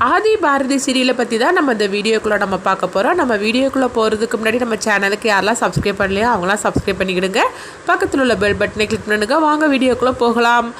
ஆதி பாரதி சீரியலை பற்றி தான் நம்ம இந்த வீடியோக்குள்ளே நம்ம பார்க்க போகிறோம். நம்ம வீடியோக்குள்ளே போகிறதுக்கு முன்னாடி நம்ம சேனலுக்கு யாரெல்லாம் சப்ஸ்கிரைப் பண்ணலையோ அவங்களாம் சப்ஸ்கிரைப் பண்ணிக்கிடுங்க. பக்கத்தில் உள்ள பெல் பட்டனை கிளிக் பண்ணுங்க. வாங்க வீடியோக்குள்ளே போகலாம்.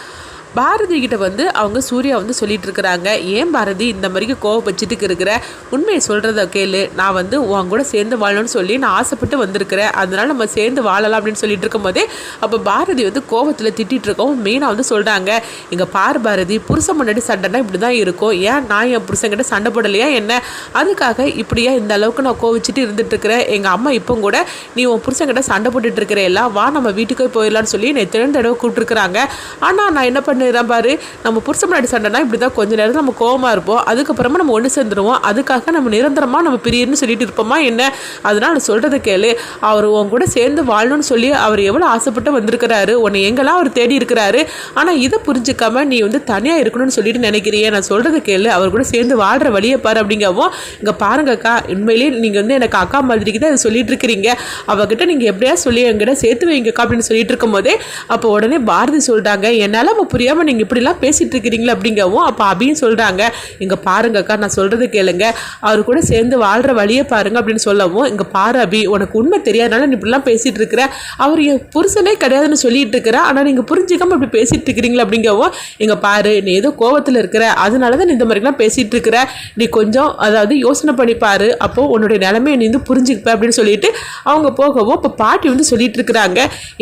பாரதி கிட்ட வந்து அவங்க சூர்யா வந்து சொல்லிட்டு இருக்கிறாங்க, ஏன் பாரதி இந்த மாதிரி கோவம் வச்சுட்டு இருக்கிற, உண்மையை சொல்கிறத கேளு, நான் வந்து உன் கூட சேர்ந்து வாழணும்னு சொல்லி நான் ஆசைப்பட்டு வந்திருக்கிறேன், அதனால நம்ம சேர்ந்து வாழலாம் அப்படின்னு சொல்லிட்டு இருக்கும் போதே அப்போ பாரதி வந்து கோவத்தில் திட்டிகிட்டு இருக்கோம். மெயினாக வந்து சொல்கிறாங்க, இங்கே பார் பாரதி, புருஷன் முன்னாடி சண்டைனா இப்படி தான் இருக்கும், ஏன் நான் என் புருஷங்கிட்ட சண்டை போடலையா என்ன, அதுக்காக இப்படியா இந்த அளவுக்கு நான் கோவிச்சுட்டு இருந்துட்டு இருக்கிறேன், எங்கள் அம்மா இப்போ கூட நீ உன் புருஷங்கிட்ட சண்டை போட்டுட்டு இருக்கிற எல்லாம் வா நம்ம வீட்டுக்கு போயிடலான்னு சொல்லி என்னை திறந்த தடவை கூப்பிட்டுருக்குறாங்க. ஆனால் நான் என்ன பண்ணுறேன் பாரு, நம்ம புருஷன் முன்னாடி சண்டைனா இப்படி தான் கொஞ்ச நேரம் நம்ம கோவமாக இருப்போம், அதுக்கப்புறமா நம்ம ஒன்று சேர்ந்துருவோம், அதுக்காக நம்ம நிரந்தரமாக நம்ம பிரியன்னு சொல்லிட்டு இருப்போமா என்ன, அதனால் நான் சொல்கிறத கேளு, அவர் உன் கூட சேர்ந்து வாழணும்னு சொல்லி அவர் எவ்வளோ ஆசைப்பட்டு வந்திருக்கிறாரு, உன்னை எங்கெல்லாம் அவர் தேடி இருக்கிறாரு, ஆனால் இதை புரிஞ்சிக்காம நீ வந்து தனியாக இருக்கணும்னு சொல்லிட்டு நினைக்கிறியே, நான் சொல்கிறத கேளு, அவர் கூட சேர்ந்து வாழ்கிற வழியை பாரு அப்படிங்கவும், இங்கே பாருங்கக்கா, உண்மையிலேயே நீங்கள் வந்து எனக்கு அக்கா மாதிரிக்கு தான் இதை சொல்லிட்டு இருக்கிறீங்க, அவகிட்ட நீங்கள் எப்படியா சொல்லி என்கிட்ட சேர்த்து வைங்கக்கா அப்படின்னு சொல்லிட்டு இருக்கும் போதே அப்போ உடனே பாரதி சொல்கிறாங்க, என்னால் நம்ம புரியாமல் நீங்கள் இப்படிலாம் பேசிகிட்டு இருக்கிறீங்களா அப்படிங்கவும், அப்போ அபியும் சொல்கிறாங்க, இங்கே பாருங்கக்கா நான் சொல்கிறது கேளுங்க, அவர் கூட சேர்ந்து வாழ்கிற வழியை பாருங்க அப்படின்னு சொல்லவும், இங்கே பாரு அபி, உனக்கு உண்மை தெரியாதனால நீ இப்படிலாம் பேசிகிட்டு இருக்கிற, அவர் என் புருஷனே கிடையாதுன்னு சொல்லிட்டு இருக்கிற, ஆனால் நீங்கள் புரிஞ்சிக்காமல் இப்படி பேசிகிட்டு இருக்கிறீங்களா அப்படிங்கவும், இங்கே பாரு நீ ஏதோ கோவத்தில் இருக்கிற, அதனால தான் நீ இந்த மாதிரிலாம் பேசிகிட்டு இருக்கிற, நீ கொஞ்சம் அதாவது யோசனை பண்ணிப்பாரு, அப்போது உன்னுடைய நிலைமையை நீ வந்து புரிஞ்சுப்ப அப்படின்னு சொல்லிட்டு அவங்க போகவும், இப்போ பாட்டி வந்து சொல்லிட்டு இருக்கிறாங்க,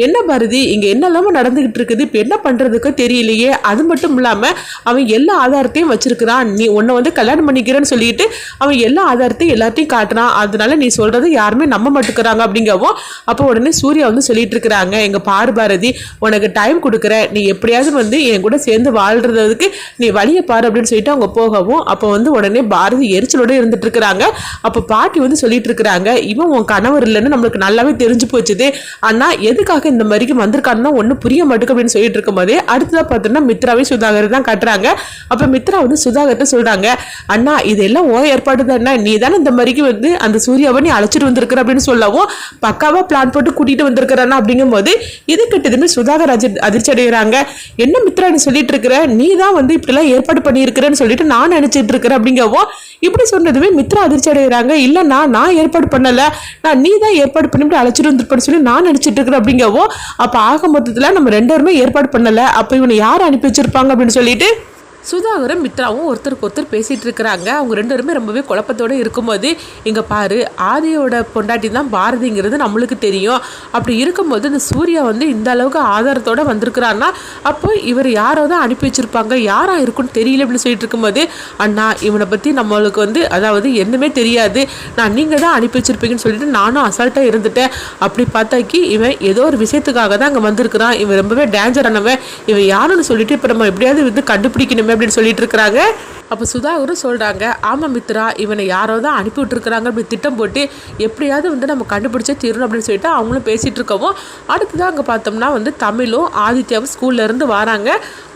என்ன பாரதி இங்கே என்னெல்லாமோ நடந்துகிட்டு இருக்குது, இப்போ என்ன பண்ணுறதுக்கு தெரியலையே, அது மட்டும் இல்லாமல் அவன் எல்லா ஆதாரத்தையும் வச்சிருக்கிறான், நீ உன்னை வந்து கல்யாணம் பண்ணிக்கிறேன்னு சொல்லிட்டு அவன் எல்லா ஆதாரத்தையும் எல்லாத்தையும் காட்டுறான், அதனால நீ சொல்றது யாருமே நம்ப மாட்டேங்கிறாங்க அப்படிங்கவும், அப்போ உடனே சூர்யா வந்து சொல்லிட்டு இருக்கிறாங்க, எங்க பாரு பாரதி, உனக்கு டைம் கொடுக்குற, நீ எப்படியாவது வந்து என் கூட சேர்ந்து வாழ்றதுக்கு நீ வழியை பாரு அப்படின்னு சொல்லிட்டு அவங்க போகவும், அப்போ வந்து உடனே பாரதி எரிச்சலோட இருந்துட்டு இருக்கிறாங்க. அப்போ பாட்டி வந்து சொல்லிட்டு இருக்கிறாங்க, இவன் உன் கணவர் இல்லைன்னு நம்மளுக்கு நல்லாவே தெரிஞ்சு போச்சுது, ஆனா எதுக்காக இந்த மாதிரிக்கு வந்திருக்காருன்னா ஒன்றும் புரிய மாட்டேங்க அப்படின்னு சொல்லிட்டு இருக்கும் போதே அடுத்ததான் பார்த்தோம்னா மித்ராவே சுதாகர் தான் கட்டுறாங்க. அப்ப மித்ரா வந்து சுதாகர்ட்ட சொல்றாங்க, அண்ணா இதெல்லாம் ஓ ஏற்பாடு தானே, நீ தானே இந்த மாதிரிக்கு வந்து அந்த சூர்யாவை நீ அழைச்சிட்டு வந்திருக்கிற அப்படின்னு சொல்லவும், பக்காவா பிளான் போட்டு கூட்டிட்டு வந்திருக்கிறானா அப்படிங்கும் போது இது கிட்டதுமே சுதாகர் அதிர்ச்சி அடைகிறாங்க, என்ன மித்ரா நீ சொல்லிட்டு இருக்கிற, நீ தான் வந்து இப்படிலாம் ஏற்பாடு பண்ணியிருக்கிறேன்னு சொல்லிட்டு நான் நினைச்சிட்டு இருக்கிறேன் அப்படிங்கவும், இப்படி சொன்னதுமே மித்ரா அதிர்ச்சி அடைகிறாங்க, இல்லைண்ணா நான் ஏற்பாடு பண்ணல, நான் நீ தான் ஏற்பாடு பண்ணிட்டு அழைச்சிட்டு வந்துருப்பேன்னு சொல்லி நான் நினைச்சிட்டு இருக்கிறேன் அப்படிங்கவும், அப்ப ஆக மொத்தத்துல நம்ம ரெண்டு பேருமே ஏற்பாடு பண்ணல, அப்ப இவனை யார் அனுப்பி வச்சிருப்பாங்க அப்படின்னு சொல்லிட்டு சுதாகரும் மித்ராவும் ஒருத்தருக்கு ஒருத்தர் பேசிகிட்டு இருக்கிறாங்க. அவங்க ரெண்டு பேருமே ரொம்பவே குழப்பத்தோடு இருக்கும்போது, இங்கே பாரு ஆதியோட பொண்டாட்டி தான் பாரதிங்கிறது நம்மளுக்கு தெரியும், அப்படி இருக்கும்போது இந்த சூர்யா வந்து இந்த அளவுக்கு ஆதாரத்தோடு வந்திருக்கிறான்னா அப்போ இவர் யாரோ தான் அனுப்பி வச்சுருப்பாங்க, யாராக இருக்குன்னு தெரியல அப்படின்னு சொல்லிட்டு இருக்கும்போது, அண்ணா இவனை பற்றி நம்மளுக்கு வந்து அதாவது என்னமே தெரியாது, நான் நீங்கள் தான் அனுப்பி வச்சுருப்பீங்கன்னு சொல்லிட்டு நானும் அசால்ட்டாக இருந்துட்டேன், அப்படி பார்த்தாக்கி இவன் ஏதோ ஒரு விஷயத்துக்காக தான் அங்கே வந்திருக்கிறான், இவன் ரொம்பவே டேஞ்சரானவன், இவன் யாருன்னு சொல்லிட்டு இப்போ நம்ம எப்படியாவது வந்து கண்டுபிடிக்கணுமே அப்படின்னு சொல்லிட்டு இருக்கிறாங்க. அப்போ சுதாகரும் சொல்கிறாங்க, ஆமாம் மித்ரா இவனை யாரோ தான் அனுப்பி விட்டுருக்குறாங்க அப்படி திட்டம் போட்டு எப்படியாவது வந்து நம்ம கண்டுபிடிச்சே தீரணும் அப்படின்னு சொல்லிட்டு அவங்களும் பேசிகிட்டு இருக்கவும், அடுத்ததான் அங்கே பார்த்தோம்னா வந்து தமிழும் ஆதித்யாவும் ஸ்கூல்லேருந்து வராங்க.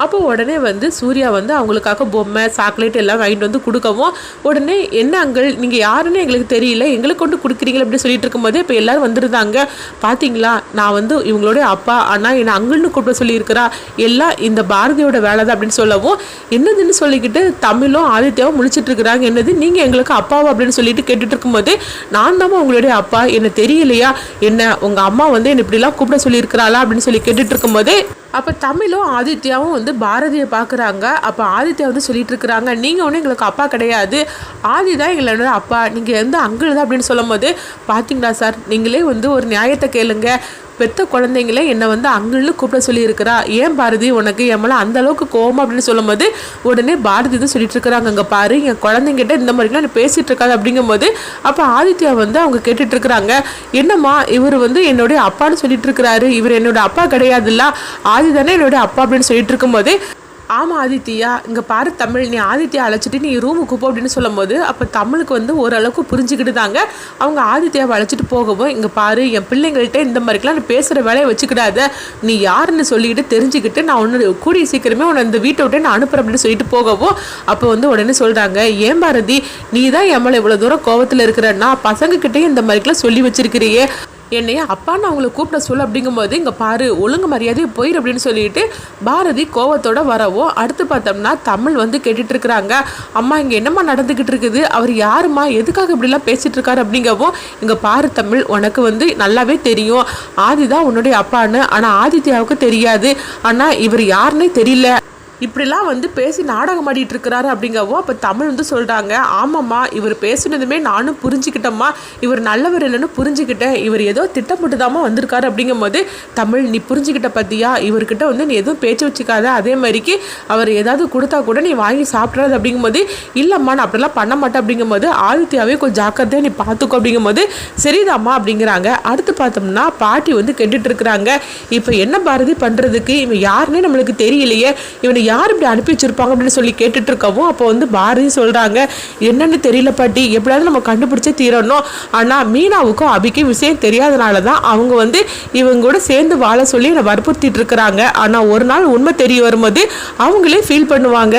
அப்போ உடனே வந்து சூர்யா வந்து அவங்களுக்காக பொம்மை சாக்லேட் எல்லாம் வாங்கிட்டு வந்து கொடுக்கவும், உடனே என்ன அங்கிள் நீங்கள் யாருன்னு எங்களுக்கு தெரியல, எங்களுக்கு கொண்டு கொடுக்குறீங்களா அப்படின்னு சொல்லிட்டு இருக்கும்போது இப்போ எல்லோரும் வந்துருந்தாங்க, பார்த்தீங்களா நான் வந்து இவங்களுடைய அப்பா, ஆனால் என்னை அங்கிள்னு கூப்பிட சொல்லியிருக்கிறா, எல்லாம் இந்த பாரதியோட வேலை தான் அப்படின்னு சொல்லவும், என்னதுன்னு சொல்லிக்கிட்டு தமிழும் ஆதித்யாவும் முழிச்சிட்டு இருக்கிறாங்க, என்னது நீங்கள் எங்களுக்கு அப்பாவா அப்படின்னு சொல்லிட்டு கேட்டுட்டு இருக்கும்போது, நான் தான் உங்களுடைய அப்பா, என்ன தெரியலையா, என்ன உங்கள் அம்மா வந்து என்ன இப்படிலாம் கூப்பிட சொல்லியிருக்கிறாளா அப்படின்னு சொல்லி கேட்டுட்டு இருக்கும்போது, அப்போ தமிழும் ஆதித்யாவும் வந்து பாரதியை பார்க்குறாங்க. அப்போ ஆதித்யா வந்து சொல்லிட்டு இருக்கிறாங்க, நீங்கள் ஒன்றும் எங்களுக்கு அப்பா கிடையாது, ஆதி தான் எங்களோட அப்பா, நீங்கள் எந்த அங்கிள் தான் அப்படின்னு சொல்லும் போது, பார்த்தீங்களா சார் நீங்களே வந்து ஒரு நியாயத்தை கேளுங்க, பெத்த குழந்தைங்களே என்னை வந்து அங்கிள்னு கூப்பிட சொல்லியிருக்கிறா, ஏன் பாரதி உனக்கு என் மேலே அந்த அளவுக்கு கோவம் அப்படின்னு சொல்லும் போது, உடனே பாரதி தான் சொல்லிட்டு இருக்கிறாங்க, அங்கே பாரு என் குழந்தைங்கிட்ட இந்த மாதிரிலாம் நீ பேசிகிட்டு இருக்காது அப்படிங்கும் போது, அப்போ ஆதித்யா வந்து அவங்க கேட்டுட்டு இருக்கிறாங்க, என்னம்மா இவர் வந்து என்னுடைய அப்பான்னு சொல்லிட்டு இருக்கிறாரு, இவர் என்னோட அப்பா கிடையாதுல்ல, ஆதி தானே என்னுடைய அப்பா அப்படின்னு சொல்லிட்டு இருக்கும்போது, ஆமாம் ஆதித்யா இங்கே பாரு தமிழ், நீ ஆதித்யா அழைச்சிட்டு நீ ரூமுக்கு போ அப்படின்னு சொல்லும் போது, அப்போ தமிழுக்கு வந்து ஓரளவுக்கு புரிஞ்சுக்கிட்டு தாங்க அவங்க ஆதித்யாவை அழைச்சிட்டு போகவும், இங்கே பாரு என் பிள்ளைங்கள்ட்ட இந்த மாதிரிக்கெலாம் நீ பேசுகிற வேலையை வச்சுக்கிடாத, நீ யாருன்னு சொல்லிக்கிட்டு தெரிஞ்சுக்கிட்டு நான் ஒன்று கூடிய சீக்கிரமே உன்னை இந்த வீட்டை விட்டு நான் அனுப்புகிறேன் அப்படின்னு சொல்லிட்டு போகவும், அப்போ வந்து உடனே சொல்கிறாங்க, ஏன் பாரதி நீ தான் என் மேலே இவ்வளோ தூரம் கோவத்தில் இருக்கிறன்னா பசங்கக்கிட்டே இந்த மாதிரிக்கெலாம் சொல்லி வச்சிருக்கிறியே, என்னைய அப்பான்னு அவங்கள கூப்பிட சொல்ல அப்படிங்கும்போது இங்கே பாரு ஒழுங்கு மரியாதை போயிரு அப்படின்னு சொல்லிட்டு பாரதி கோவத்தோட வரவோ அடுத்து பார்த்தோம்னா தமிழ் வந்து கேட்டுட்டு இருக்கிறாங்க. அம்மா இங்கே என்னம்மா நடந்துக்கிட்டு இருக்குது, அவர் யாருமா எதுக்காக இப்படிலாம் பேசிட்டு இருக்காரு அப்படிங்கவும் இங்கே பாரு தமிழ் உனக்கு வந்து நல்லாவே தெரியும் ஆதி தான் உன்னுடைய அப்பான்னு, ஆனால் ஆதித்யாவுக்கு தெரியாது, ஆனால் இவர் யாருன்னே தெரியல, இப்படிலாம் வந்து பேசி நாடகம் ஆடிட்டு இருக்கிறாரு அப்படிங்கவோ அப்போ தமிழ் வந்து சொல்கிறாங்க. ஆமாம்மா இவர் பேசுனதுமே நானும் புரிஞ்சுக்கிட்டம்மா, இவர் நல்லவர் இல்லைன்னு புரிஞ்சுக்கிட்டேன், இவர் ஏதோ திட்டமிட்டு தாம்மா வந்திருக்காரு அப்படிங்கும்போது தமிழ் நீ புரிஞ்சுக்கிட்ட பற்றியா, இவர்கிட்ட வந்து நீ எதுவும் பேச்சு வச்சுக்காத, அதே மாதிரிக்கு அவர் ஏதாவது கொடுத்தா கூட நீ வாங்கி சாப்பிட்றது அப்படிங்கும்போது இல்லைம்மா நான் அப்படிலாம் பண்ண மாட்டேன் அப்படிங்கும்போது ஆதித்யாவே கொஞ்சம் ஜாக்கிரதையாக நீ பார்த்துக்கோ அப்படிங்கும்போது சரிதாம்மா அப்படிங்கிறாங்க. அடுத்து பார்த்தோம்னா பாட்டி வந்து கேட்டுட்டு இருக்கிறாங்க. இப்போ என்ன பாரதி பண்ணுறதுக்கு, இவன் யாருன்னே நம்மளுக்கு தெரியலையே, இவனை யார் இப்படி அனுப்பி வச்சிருப்பாங்க அப்படின்னு சொல்லி கேட்டுட்டு இருக்கவும் அப்போ வந்து பாரதி சொல்கிறாங்க என்னன்னு தெரியல பாட்டி, எப்படியாவது நம்ம கண்டுபிடிச்சே தீரணும், ஆனால் மீனாவுக்கும் அபிக்கும் விஷயம் தெரியாதனால தான் அவங்க வந்து இவங்க கூட சேர்ந்து வாழ சொல்லி என்னை வற்புறுத்திட்டு இருக்கிறாங்க, ஆனால் ஒரு நாள் உண்மை தெரிய வரும்போது அவங்களே ஃபீல் பண்ணுவாங்க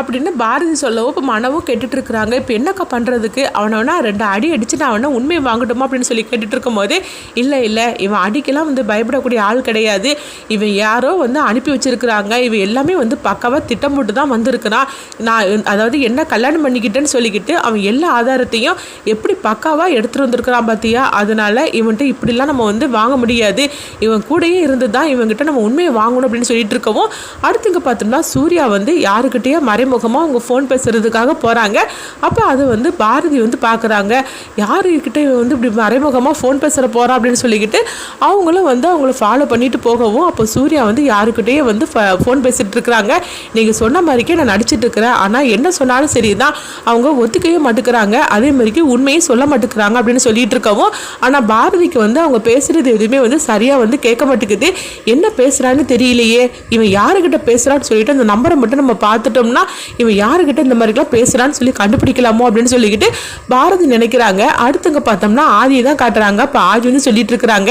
அப்படின்னு பாரதி சொல்லவும் இப்போ மனவும் கேட்டுட்டு இருக்கிறாங்க. இப்போ என்னக்கா பண்ணுறதுக்கு, அவனை 2 அடி அடிச்சு நான் அவனை உண்மையை வாங்கட்டுமா அப்படின்னு சொல்லி கேட்டுட்டு இருக்கும் போதே இல்லை இவன் அடிக்கெல்லாம் வந்து பயப்படக்கூடிய ஆள் கிடையாது, இவன் யாரோ வந்து அனுப்பி வச்சிருக்கிறாங்க, இவன் எல்லாமே வந்து பக்காவாக திட்டமிட்டு தான் வந்திருக்கிறான், நான் அதாவது என்ன கல்யாணம் பண்ணிக்கிட்டேன்னு சொல்லிக்கிட்டு அவன் எல்லா ஆதாரத்தையும் எப்படி பக்காவாக எடுத்துகிட்டு வந்திருக்கிறான் பார்த்தியா, அதனால இவன்கிட்ட இப்படிலாம் நம்ம வந்து வாங்க முடியாது, இவன் கூடயே இருந்து தான் இவன்கிட்ட நம்ம உண்மையை வாங்கணும் அப்படின்னு சொல்லிட்டு இருக்கவும் அடுத்து இங்கே பார்த்தோம்னா சூர்யா வந்து யாருக்கிட்டேயோ மறைமுகமாக அவங்க ஃபோன் பேசுகிறதுக்காக போகிறாங்க. அப்போ அது வந்து பாரதி வந்து பார்க்குறாங்க, யாருக்கிட்ட வந்து இப்படி மறைமுகமாக ஃபோன் பேசுகிற போகிறா அப்படின்னு சொல்லிக்கிட்டு அவங்களும் வந்து அவங்கள ஃபாலோ பண்ணிட்டு போகவும் அப்போ சூர்யா வந்து யாருக்கிட்டேயே வந்து ஃபோன் பேசிகிட்டு இருக்கிறாங்க. நீங்கள் சொன்ன மாதிரிக்கே நான் நடிச்சிட்டு இருக்கிறேன், ஆனால் என்ன சொன்னாலும் சரி தான் அவங்க ஒத்துக்கவே மாட்டுக்கிறாங்க, அதே மாதிரிக்கு உண்மையும் சொல்ல மாட்டேங்கிறாங்க அப்படின்னு சொல்லிட்டு இருக்கவும் ஆனால் பாரதிக்கு வந்து அவங்க பேசுகிறது எதுவுமே வந்து சரியாக வந்து கேட்க மாட்டேங்குது, என்ன பேசுகிறான்னு தெரியலையே, இவன் யாருக்கிட்ட பேசுகிறான்னு சொல்லிட்டு அந்த நம்பரை மட்டும் நம்ம பார்த்துட்டோம்னா இவன் யாருக்கிட்ட இந்த மாதிரிலாம் பேசுகிறான்னு சொல்லி கண்டுபிடிக்கலாமோ அப்படின்னு சொல்லிக்கிட்டு பாரதி நினைக்கிறாங்க. அடுத்தவங்க பார்த்தோம்னா ஆதியை தான் காட்டுறாங்க. இப்போ ஆதி வந்து சொல்லிட்டு இருக்கிறாங்க,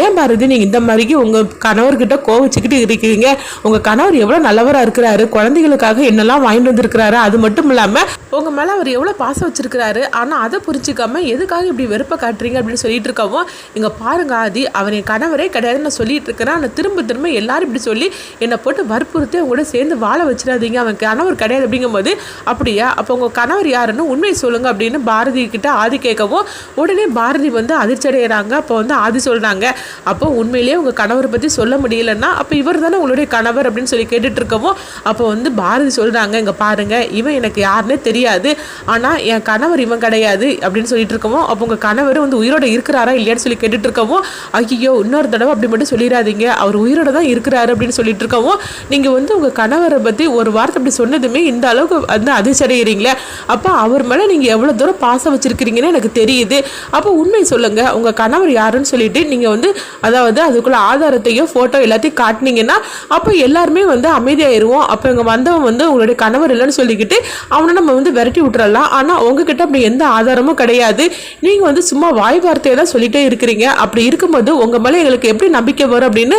ஏன் பாரதி நீங்கள் இந்த மாதிரிக்கு உங்கள் கணவர்கிட்ட கோவிச்சுக்கிட்டு இருக்கிறீங்க, உங்கள் கணவர் எவ்வளோ நல்லவராக இருக்கிறாரு, குழந்தைகளுக்காக என்னெல்லாம் வாங்கிட்டு வந்திருக்கிறாரு, அது மட்டும் இல்லாமல் உங்கள் மேலே அவர் எவ்வளோ பாசம் வச்சிருக்கிறாரு, ஆனால் அதை புரிஞ்சிக்காம எதுக்காக இப்படி வெறுப்பை காட்டுறீங்க அப்படின்னு சொல்லிட்டு இருக்கவும் இங்கே பாருங்க ஆதி அவன் என் கணவரே கிடையாதுன்னு நான் சொல்லிட்டு இருக்கிறேன், ஆனால் திரும்ப எல்லாரும் இப்படி சொல்லி என்னை போட்டு வற்புறுத்தி அவங்க கூட சேர்ந்து வாழ வச்சிடாதீங்க, அவன் கணவர் கிடையாது அப்படிங்கும்போது அப்படியா அப்போ உங்கள் கணவர் யாருன்னு உண்மையை சொல்லுங்க அப்படின்னு பாரதி கிட்ட ஆதி கேட்கவும் உடனே பாரதி வந்து அதிர்ச்சி அடைகிறாங்க. அப்போ வந்து ஆதி சொல்கிறாங்க, அப்போ உண்மையிலேயே உங்கள் கணவரை பற்றி சொல்ல முடியலன்னா அப்போ இவர் தானே உங்களுடைய கணவர் அப்படின்னு சொல்லி கேட்டுட்டு இருக்கவும் அப்போ வந்து பாரதி சொல்கிறாங்க, இங்கே பாருங்க இவன் எனக்கு யாருன்னே தெரியாது, ஆனால் என் கணவர் இவன் கிடையாது அப்படின்னு சொல்லிட்டு இருக்கவும் அப்போ உங்கள் கணவர் வந்து உயிரோட இருக்கிறாரா இல்லையான்னு சொல்லி கேட்டுட்டு இருக்கவும் ஐயோ இன்னொரு தடவை அப்படி மட்டும் சொல்லிடாதீங்க, அவர் உயிரோட தான் இருக்கிறாரு அப்படின்னு சொல்லிட்டு இருக்கவும் நீங்கள் வந்து உங்கள் கணவரை பற்றி ஒரு வார்த்தை அப்படி சொன்னதுமே இந்த அளவுக்கு வந்து அதிர்ச்சடைகிறீங்களே, அப்போ அவர் மேலே நீங்கள் எவ்வளோ தூரம் பாசம் வச்சுருக்கிறீங்கன்னு எனக்கு தெரியுது, அப்போ உண்மை சொல்லுங்கள் உங்கள் கணவர் யாருன்னு சொல்லிட்டு நீங்கள் வந்து அதாவது அதுக்குள்ள ஆதாரத்தையோ ஃபோட்டோ எல்லாத்தையும் காட்டினீங்கன்னா அப்போ எல்லாருமே வந்து அமைதியாயிருவோம், அப்போ இங்கே வந்தவன் வந்து உங்களுடைய கணவர் இல்லைன்னு சொல்லிக்கிட்டு அவனை நம்ம வந்து விரட்டி விட்டுறலாம், ஆனால் உங்ககிட்ட அப்படி எந்த ஆதாரமும் கிடையாது, நீங்கள் வந்து சும்மா வாய் வார்த்தையெல்லாம் சொல்லிட்டே இருக்கிறீங்க, அப்படி இருக்கும்போது உங்கள் மேலே எங்களுக்கு எப்படி நம்பிக்கை வரும் அப்படின்னு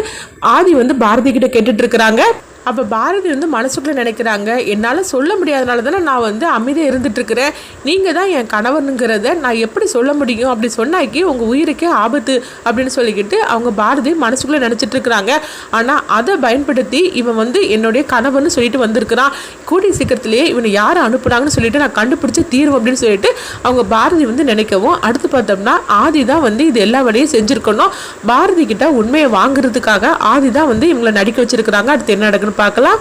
ஆதி வந்து பாரதி கிட்ட கேட்டுட்டு இருக்கிறாங்க. அப்போ பாரதி வந்து மனசுக்குள்ளே நினைக்கிறாங்க, என்னால் சொல்ல முடியாதனால தானே நான் வந்து அமைதியாக இருந்துகிட்ருக்கிறேன், நீங்கள் தான் என் கணவனுங்கிறத நான் எப்படி சொல்ல முடியும், அப்படி சொன்னாக்கி உங்கள் உயிருக்கே ஆபத்து அப்படின்னு சொல்லிக்கிட்டு அவங்க பாரதி மனசுக்குள்ளே நினச்சிட்டு இருக்கிறாங்க. ஆனால் அதை பயன்படுத்தி இவன் வந்து என்னுடைய கணவன் சொல்லிட்டு வந்திருக்கிறான், கூடிய சீக்கிரத்திலேயே இவனை யார் அனுப்புனாங்கன்னு சொல்லிட்டு நான் கண்டுபிடிச்சி தீர்வு அப்படின்னு சொல்லிட்டு அவங்க பாரதி வந்து நினைக்கவும் அடுத்து பார்த்தோம்னா ஆதி தான் வந்து இது எல்லா வேலையும் செஞ்சுருக்கணும், பாரதி கிட்ட உண்மையை வாங்குறதுக்காக ஆதி தான் வந்து இவங்களை நடிக்க வச்சிருக்கிறாங்க. அடுத்து என்ன நடக்குன்னு பார்க்கலாம்.